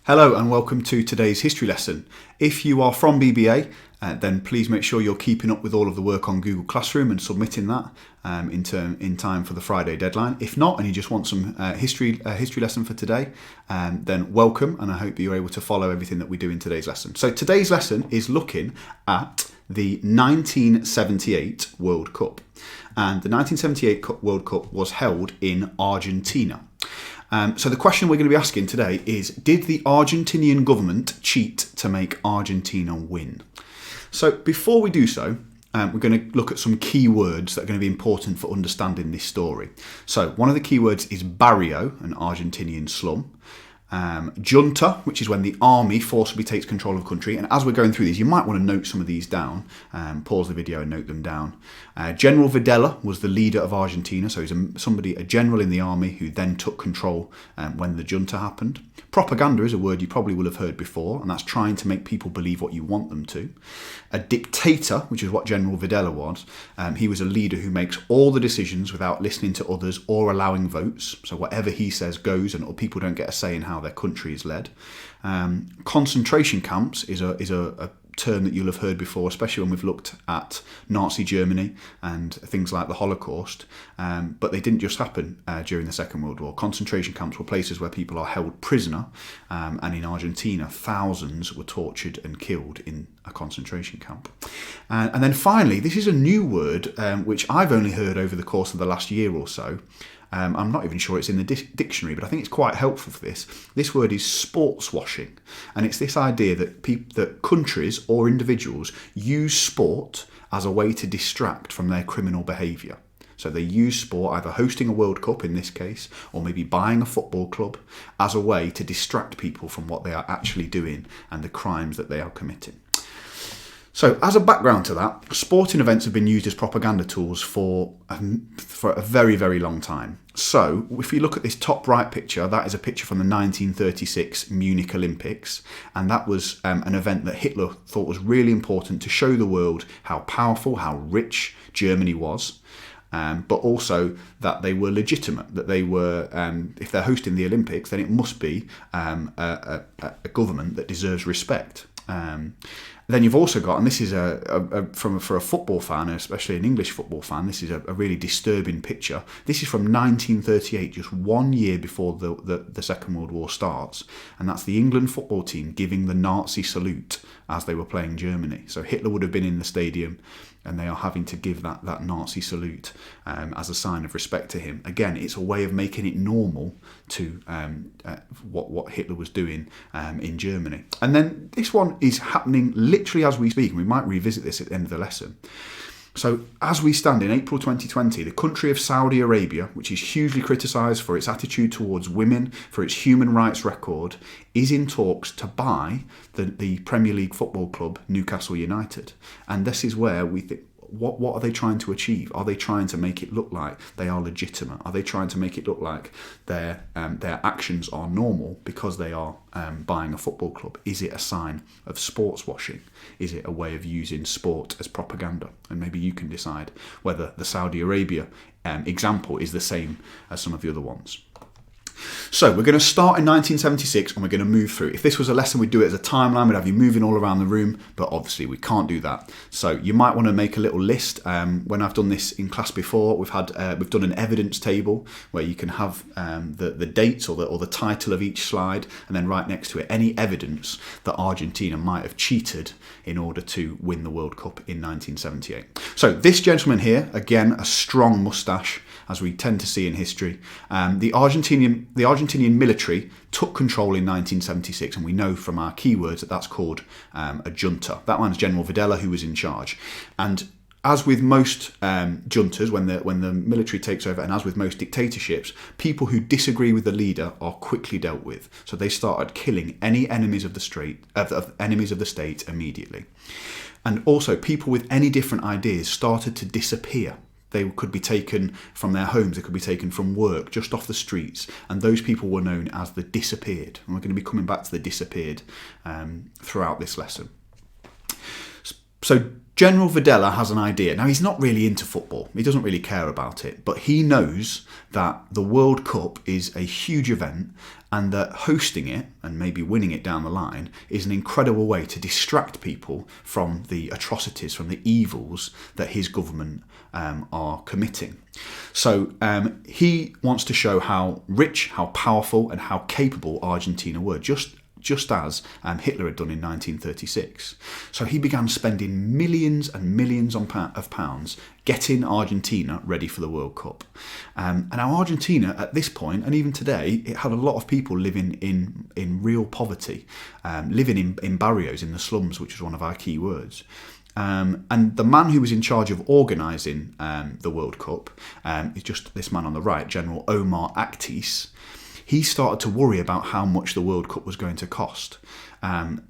Hello and welcome to today's history lesson. If you are from BBA, then please make sure you're keeping up with all of the work on Google Classroom and submitting that in time for the Friday deadline. If not, and you just want some history lesson for today, then welcome, and I hope that you're able to follow everything that we do in today's lesson. So today's lesson is looking at the 1978 World Cup. And the 1978 World Cup was held in Argentina. So the question we're going to be asking today is, did the Argentinian government cheat to make Argentina win? So before we do so, we're going to look at some key words that are going to be important for understanding this story. So one of the key words is barrio, an Argentinian slum. Junta, which is when the army forcibly takes control of a country. And as we're going through these, you might want to note some of these down. Pause the video and note them down. General Videla was the leader of Argentina, so he's a general in the army who then took control when the junta happened. Propaganda is a word you probably will have heard before, and that's trying to make people believe what you want them to. A dictator, which is what General Videla was. He was a leader who makes all the decisions without listening to others or allowing votes. So whatever he says goes, and people don't get a say in how their country is led. Concentration camps is a term that you'll have heard before, especially when we've looked at Nazi Germany and things like the Holocaust. But they didn't just happen during the Second World War. Concentration camps were places where people are held prisoner, and in Argentina, thousands were tortured and killed in a concentration camp. And then finally, this is a new word which I've only heard over the course of the last year or so. I'm not even sure it's in the dictionary, but I think it's quite helpful for this. This word is sportswashing, and it's this idea that countries or individuals use sport as a way to distract from their criminal behaviour. So they use sport, either hosting a World Cup in this case, or maybe buying a football club, as a way to distract people from what they are actually doing and the crimes that they are committing. So as a background to that, sporting events have been used as propaganda tools for a very, very long time. So if you look at this top right picture, that is a picture from the 1936 Munich Olympics. And that was an event that Hitler thought was really important to show the world how powerful, how rich Germany was. But also that they were legitimate, that they were, if they're hosting the Olympics, then it must be a government that deserves respect. Then you've also got, and this is for a football fan, especially an English football fan, this is a really disturbing picture. This is from 1938, just 1 year before the Second World War starts, and that's the England football team giving the Nazi salute as they were playing Germany. So Hitler would have been in the stadium, and they are having to give that Nazi salute as a sign of respect to him. Again, it's a way of making it normal to what Hitler was doing in Germany. And then this one is happening literally as we speak, and we might revisit this at the end of the lesson. So as we stand in April 2020, the country of Saudi Arabia, which is hugely criticised for its attitude towards women, for its human rights record, is in talks to buy the Premier League football club Newcastle United. And this is where we think, what are they trying to achieve? Are they trying to make it look like they are legitimate? Are they trying to make it look like their actions are normal because they are buying a football club? Is it a sign of sports washing? Is it a way of using sport as propaganda? And maybe you can decide whether the Saudi Arabia example is the same as some of the other ones. So we're going to start in 1976 and we're going to move through. If this was a lesson, we'd do it as a timeline. We'd have you moving all around the room, but obviously we can't do that. So you might want to make a little list. When I've done this in class before, we've done an evidence table where you can have the dates or the title of each slide, and then right next to it any evidence that Argentina might have cheated in order to win the World Cup in 1978. So this gentleman here, again, a strong moustache, as we tend to see in history. The Argentinian military took control in 1976, and we know from our keywords that that's called a junta. That one's General Videla, who was in charge. And as with most juntas, when the military takes over, and as with most dictatorships, people who disagree with the leader are quickly dealt with. So they started killing any enemies of the state immediately. And also, people with any different ideas started to disappear. They could be taken from their homes, they could be taken from work, just off the streets, and those people were known as the disappeared. And we're going to be coming back to the disappeared throughout this lesson. So General Videla has an idea. Now, he's not really into football. He doesn't really care about it. But he knows that the World Cup is a huge event and that hosting it and maybe winning it down the line is an incredible way to distract people from the atrocities, from the evils that his government are committing. So he wants to show how rich, how powerful and how capable Argentina were, just as Hitler had done in 1936. So he began spending millions and millions of pounds getting Argentina ready for the World Cup. And now Argentina at this point, and even today, it had a lot of people living in real poverty, living in barrios, in the slums, which was one of our key words. And the man who was in charge of organising the World Cup is just this man on the right, General Omar Actis. He started to worry about how much the World Cup was going to cost.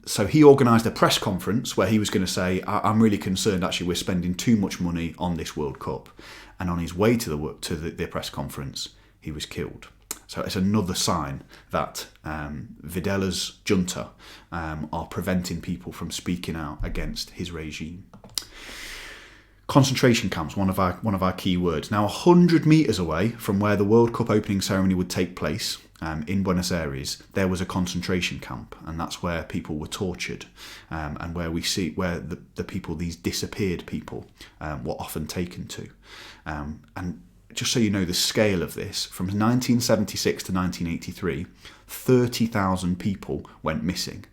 So he organised a press conference where he was going to say, I'm really concerned, actually, we're spending too much money on this World Cup. And on his way to the press conference, he was killed. So it's another sign that Videla's junta are preventing people from speaking out against his regime. Concentration camps, one of our key words. Now, 100 metres away from where the World Cup opening ceremony would take place, in Buenos Aires, there was a concentration camp, and that's where people were tortured, and where the people, these disappeared people, were often taken to. And just so you know the scale of this, from 1976 to 1983, 30,000 people went missing.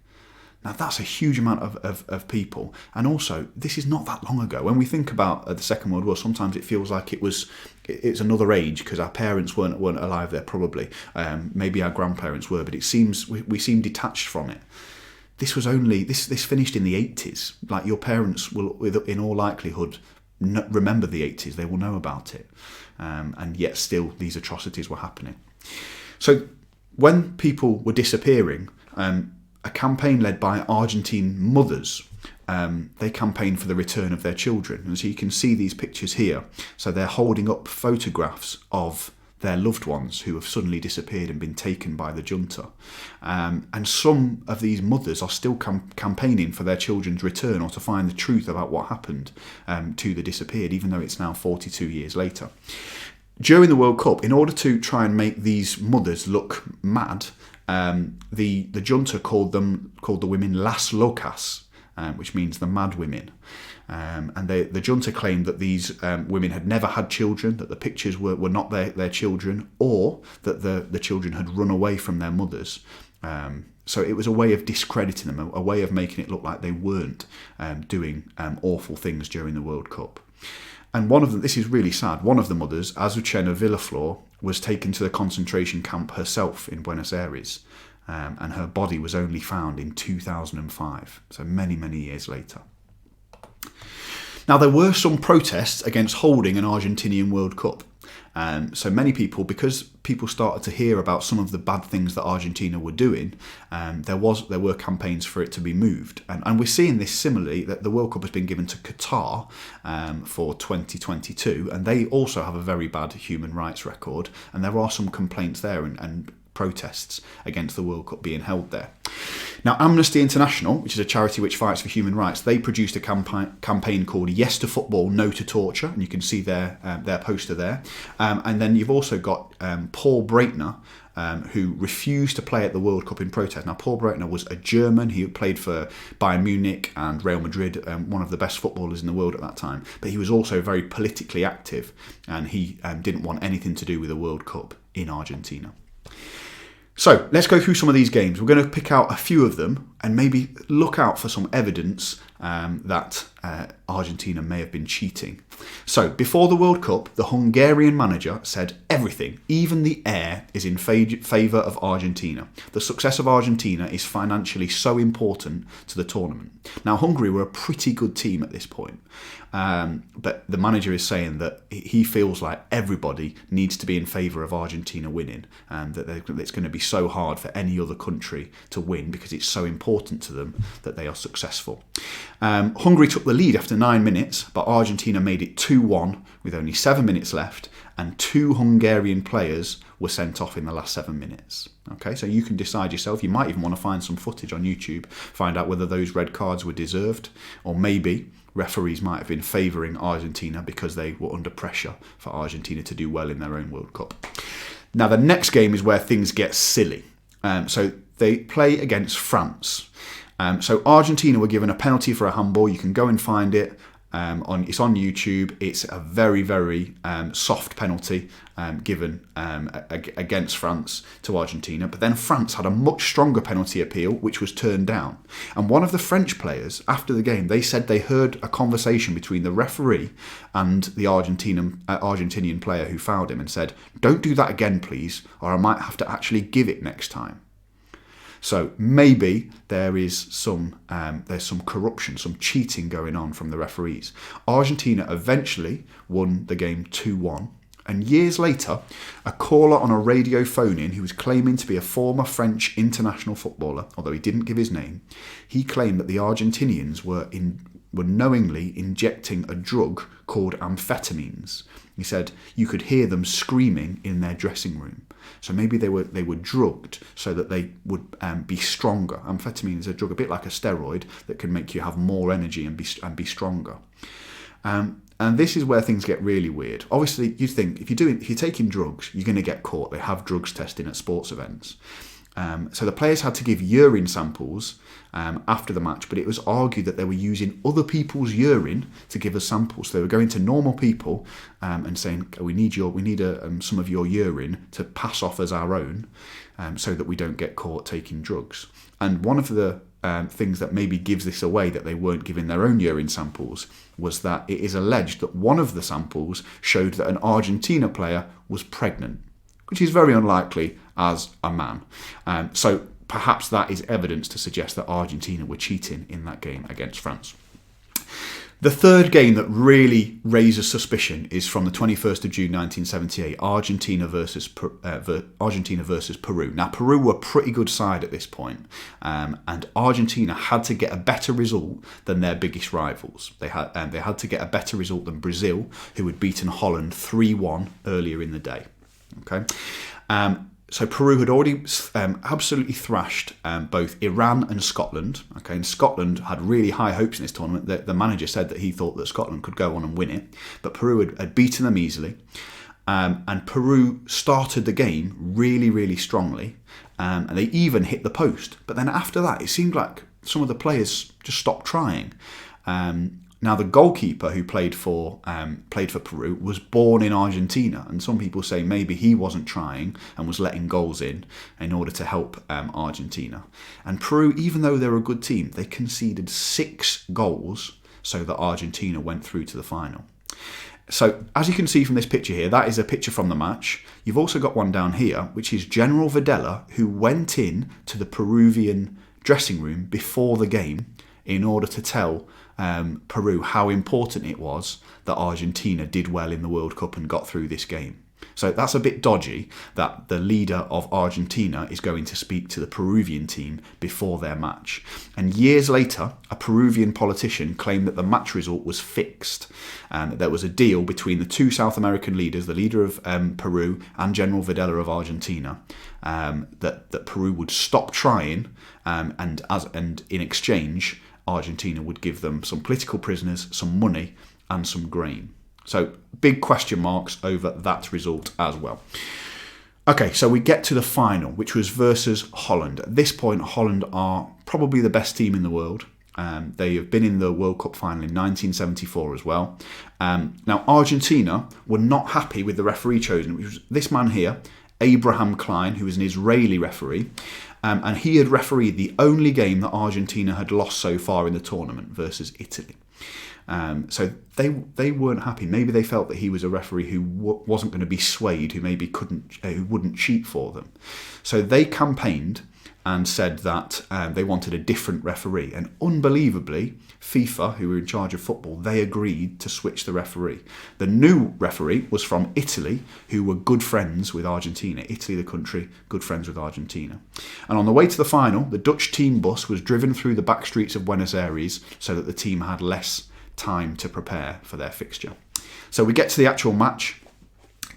Now, that's a huge amount of people. And also, this is not that long ago. When we think about the Second World War, sometimes it feels like it's another age, because our parents weren't alive there, probably. Maybe our grandparents were, but it seems we seem detached from it. This finished in the 80s. Like, your parents will, in all likelihood, remember the 80s. They will know about it. And yet still, these atrocities were happening. So when people were disappearing, a campaign led by Argentine mothers, they campaigned for the return of their children. And so you can see these pictures here. So they're holding up photographs of their loved ones who have suddenly disappeared and been taken by the junta. And some of these mothers are still campaigning for their children's return, or to find the truth about what happened to the disappeared, even though it's now 42 years later. During the World Cup, in order to try and make these mothers look mad, the junta called the women las locas, which means the mad women. And the junta claimed that these women had never had children, that the pictures were not their children, or that the children had run away from their mothers. So it was a way of discrediting them, a way of making it look like they weren't doing awful things during the World Cup. And one of them, this is really sad, one of the mothers, Azucena Villaflor, was taken to the concentration camp herself in Buenos Aires, and her body was only found in 2005, so many, many years later. Now, there were some protests against holding an Argentinian World Cup. So many people, because people started to hear about some of the bad things that Argentina were doing, there were campaigns for it to be moved. And we're seeing this similarly, that the World Cup has been given to Qatar for 2022, and they also have a very bad human rights record, and there are some complaints there and protests against the World Cup being held there. Now, Amnesty International, which is a charity which fights for human rights, they produced a campaign called Yes to Football, No to Torture, and you can see their poster there. And then you've also got Paul Breitner, who refused to play at the World Cup in protest. Now, Paul Breitner was a German. He played for Bayern Munich and Real Madrid, one of the best footballers in the world at that time. But he was also very politically active, and he didn't want anything to do with the World Cup in Argentina. So let's go through some of these games. We're going to pick out a few of them and maybe look out for some evidence that Argentina may have been cheating. So before the World Cup, the Hungarian manager said everything, even the air, is in favour of Argentina. The success of Argentina is financially so important to the tournament. Now, Hungary were a pretty good team at this point. But the manager is saying that he feels like everybody needs to be in favour of Argentina winning, and that it's going to be so hard for any other country to win because it's so important to them that they are successful. Hungary took the lead after 9 minutes, but Argentina made it 2-1 with only 7 minutes left, and 2 Hungarian players were sent off in the last 7 minutes. Okay, so you can decide yourself. You might even want to find some footage on YouTube, find out whether those red cards were deserved, or maybe referees might have been favouring Argentina because they were under pressure for Argentina to do well in their own World Cup. Now, the next game is where things get silly. So they play against France. So Argentina were given a penalty for a handball. You can go and find it. It's on YouTube. It's a very, very soft penalty given against France to Argentina. But then France had a much stronger penalty appeal, which was turned down. And one of the French players, after the game, they said they heard a conversation between the referee and the Argentinian player who fouled him and said, "Don't do that again, please, or I might have to actually give it next time." So maybe there's some corruption, some cheating going on from the referees. Argentina eventually won the game 2-1. And years later, a caller on a radio phone-in who was claiming to be a former French international footballer, although he didn't give his name, he claimed that the Argentinians were knowingly injecting a drug called amphetamines. He said you could hear them screaming in their dressing room. So maybe they were drugged so that they would be stronger. Amphetamine is a drug a bit like a steroid that can make you have more energy and be stronger. And this is where things get really weird. Obviously, you think if you're taking drugs, you're going to get caught. They have drugs testing at sports events. So the players had to give urine samples after the match, but it was argued that they were using other people's urine to give us samples. So they were going to normal people and saying, "We need some of your urine to pass off as our own, so that we don't get caught taking drugs." And one of the things that maybe gives this away, that they weren't giving their own urine samples, was that it is alleged that one of the samples showed that an Argentina player was pregnant, which is very unlikely as a man. So perhaps that is evidence to suggest that Argentina were cheating in that game against France. The third game that really raises suspicion is from the 21st of June 1978, Argentina versus Peru. Now, Peru were a pretty good side at this point, and Argentina had to get a better result than their biggest rivals. They had to get a better result than Brazil, who had beaten Holland 3-1 earlier in the day. Okay. So Peru had already absolutely thrashed both Iran and Scotland. Okay, and Scotland had really high hopes in this tournament. The manager said that he thought that Scotland could go on and win it, but Peru had beaten them easily. And Peru started the game really, really strongly, and they even hit the post. But then after that, it seemed like some of the players just stopped trying. Now, the goalkeeper who played for Peru was born in Argentina, and some people say maybe he wasn't trying and was letting goals in order to help Argentina. And Peru, even though they're a good team, they conceded 6 goals so that Argentina went through to the final. So, as you can see from this picture here, that is a picture from the match. You've also got one down here, which is General Videla, who went in to the Peruvian dressing room before the game in order to tell Peru how important it was that Argentina did well in the World Cup and got through this game. So that's a bit dodgy that the leader of Argentina is going to speak to the Peruvian team before their match. And years later, a Peruvian politician claimed that the match result was fixed. There was a deal between the two South American leaders, the leader of Peru and General Videla of Argentina, that Peru would stop trying, and in exchange, Argentina would give them some political prisoners, some money, and some grain. So big question marks over that result as well. Okay, so we get to the final, which was versus Holland. At this point, Holland are probably the best team in the world. They have been in the World Cup final in 1974 as well. Now, Argentina were not happy with the referee chosen, which was this man here, Abraham Klein, who was an Israeli referee. And he had refereed the only game that Argentina had lost so far in the tournament versus Italy. So they weren't happy. Maybe they felt that he was a referee who wasn't going to be swayed, who wouldn't cheat for them. So they campaigned and said that they wanted a different referee. And unbelievably, FIFA, who were in charge of football, they agreed to switch the referee. The new referee was from Italy, who were good friends with Argentina. Italy, the country, good friends with Argentina. And on the way to the final, the Dutch team bus was driven through the back streets of Buenos Aires so that the team had less time to prepare for their fixture. So we get to the actual match.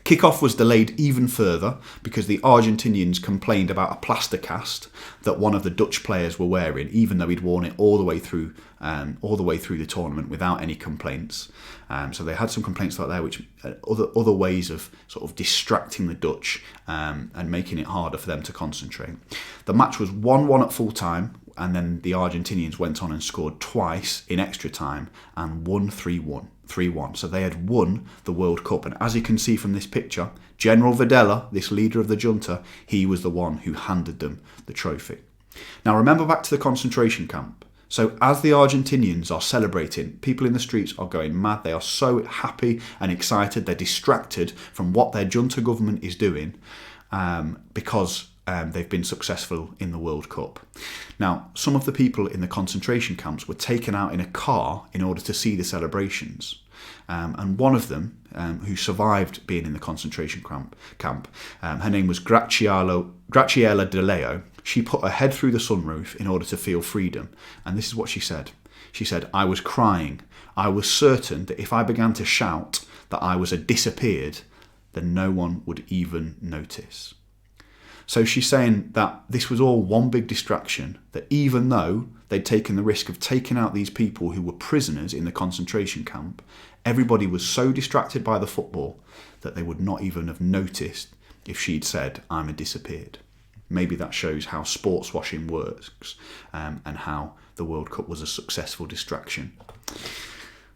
Kickoff was delayed even further because the Argentinians complained about a plaster cast that one of the Dutch players were wearing, even though he'd worn it all the way through the tournament without any complaints. So they had some complaints like that, which other ways of sort of distracting the Dutch and making it harder for them to concentrate. The match was 1-1 at full time, and then the Argentinians went on and scored twice in extra time and won 3-1. So they had won the World Cup. And as you can see from this picture, General Videla, this leader of the junta, he was the one who handed them the trophy. Now remember back to the concentration camp. So as the Argentinians are celebrating, people in the streets are going mad. They are so happy and excited. They're distracted from what their junta government is doing because they've been successful in the World Cup. Now, some of the people in the concentration camps were taken out in a car in order to see the celebrations. And one of them, who survived being in the concentration camp, her name was Graciela De Leo. She put her head through the sunroof in order to feel freedom. And this is what she said. She said, "I was crying. I was certain that if I began to shout that I was a disappeared, then no one would even notice." So she's saying that this was all one big distraction, that even though they'd taken the risk of taking out these people who were prisoners in the concentration camp, everybody was so distracted by the football that they would not even have noticed if she'd said, "I'm a disappeared." Maybe that shows how sports washing works and how the World Cup was a successful distraction.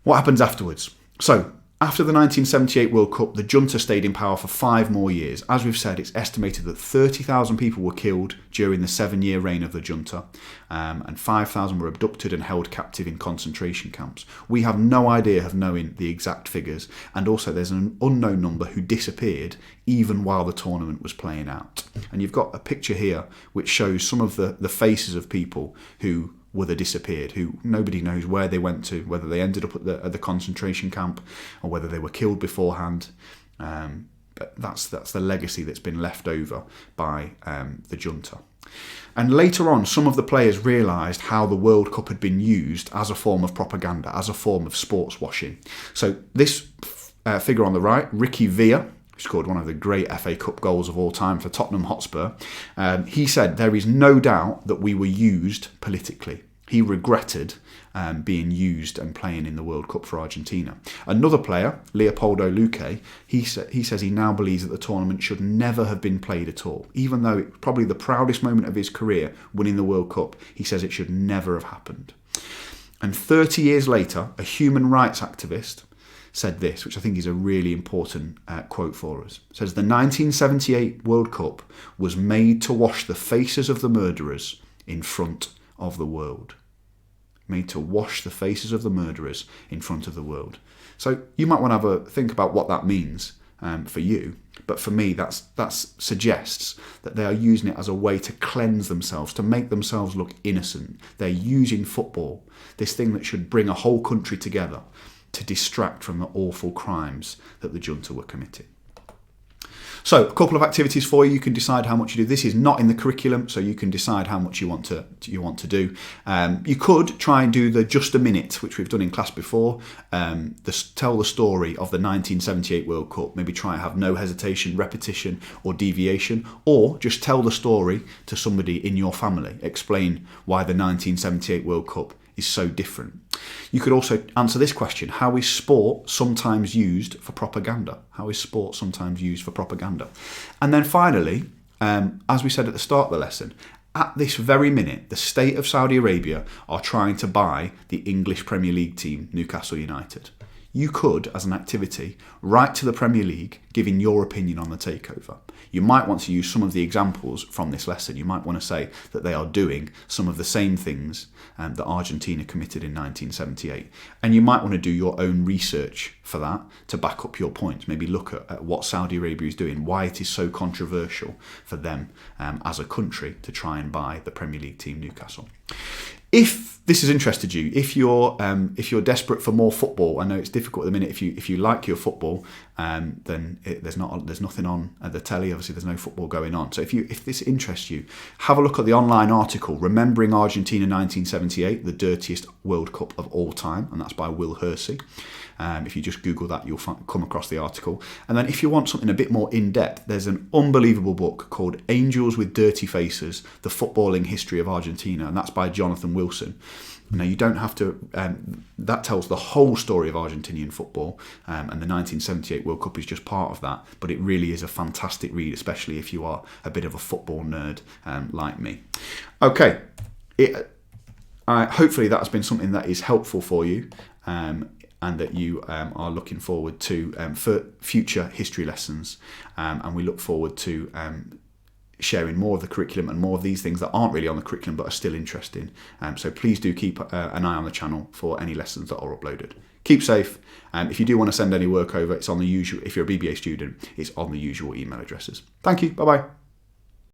What happens afterwards? So, after the 1978 World Cup, the junta stayed in power for 5 more years. As we've said, it's estimated that 30,000 people were killed during the 7-year reign of the junta, and 5,000 were abducted and held captive in concentration camps. We have no idea of knowing the exact figures, and also there's an unknown number who disappeared even while the tournament was playing out. And you've got a picture here which shows some of the faces of people who were the disappeared, who nobody knows where they went to, whether they ended up at the concentration camp or whether they were killed beforehand. But that's the legacy that's been left over by the junta. And later on, some of the players realised how the World Cup had been used as a form of propaganda, as a form of sports washing. So this figure on the right, Ricky Villa, who scored one of the great FA Cup goals of all time for Tottenham Hotspur, he said, "There is no doubt that we were used politically." He regretted being used and playing in the World Cup for Argentina. Another player, Leopoldo Luque, he says he now believes that the tournament should never have been played at all. Even though it's probably the proudest moment of his career, winning the World Cup, he says it should never have happened. And 30 years later, a human rights activist said this, which I think is a really important quote for us. It says, "The 1978 World Cup was made to wash the faces of the murderers in front of the world." Made to wash the faces of the murderers in front of the world. So you might want to have a think about what that means for you. But for me, that suggests that they are using it as a way to cleanse themselves, to make themselves look innocent. They're using football, this thing that should bring a whole country together, to distract from the awful crimes that the junta were committing. So, a couple of activities for you. You can decide how much you do. This is not in the curriculum, so you can decide how much you want to do. You could try and do the just a minute, which we've done in class before. Tell the story of the 1978 World Cup. Maybe try and have no hesitation, repetition, or deviation, or just tell the story to somebody in your family. Explain why the 1978 World Cup is so different. You could also answer this question: how is sport sometimes used for propaganda? How is sport sometimes used for propaganda? And then finally, as we said at the start of the lesson, at this very minute, the state of Saudi Arabia are trying to buy the English Premier League team, Newcastle United. You could, as an activity, write to the Premier League giving your opinion on the takeover. You might want to use some of the examples from this lesson. You might want to say that they are doing some of the same things that Argentina committed in 1978. And you might want to do your own research for that to back up your points. Maybe look at what Saudi Arabia is doing, why it is so controversial for them as a country to try and buy the Premier League team Newcastle. If this has interested you, if you're desperate for more football, I know it's difficult at the minute. If you like your football, then there's nothing on at the telly. Obviously, there's no football going on. So if this interests you, have a look at the online article "Remembering Argentina 1978: The Dirtiest World Cup of All Time," and that's by Will Hersey. If you just Google that, you'll come across the article. And then if you want something a bit more in-depth, there's an unbelievable book called Angels with Dirty Faces, The Footballing History of Argentina, and that's by Jonathan Wilson. Now, you don't have to, that tells the whole story of Argentinian football, and the 1978 World Cup is just part of that, but it really is a fantastic read, especially if you are a bit of a football nerd like me. Okay, hopefully that's been something that is helpful for you, and that you are looking forward to for future history lessons, and we look forward to sharing more of the curriculum and more of these things that aren't really on the curriculum but are still interesting. So please do keep an eye on the channel for any lessons that are uploaded. Keep safe. If you do want to send any work over, it's on the usual. If you're a BBA student, it's on the usual email addresses. Thank you. Bye-bye.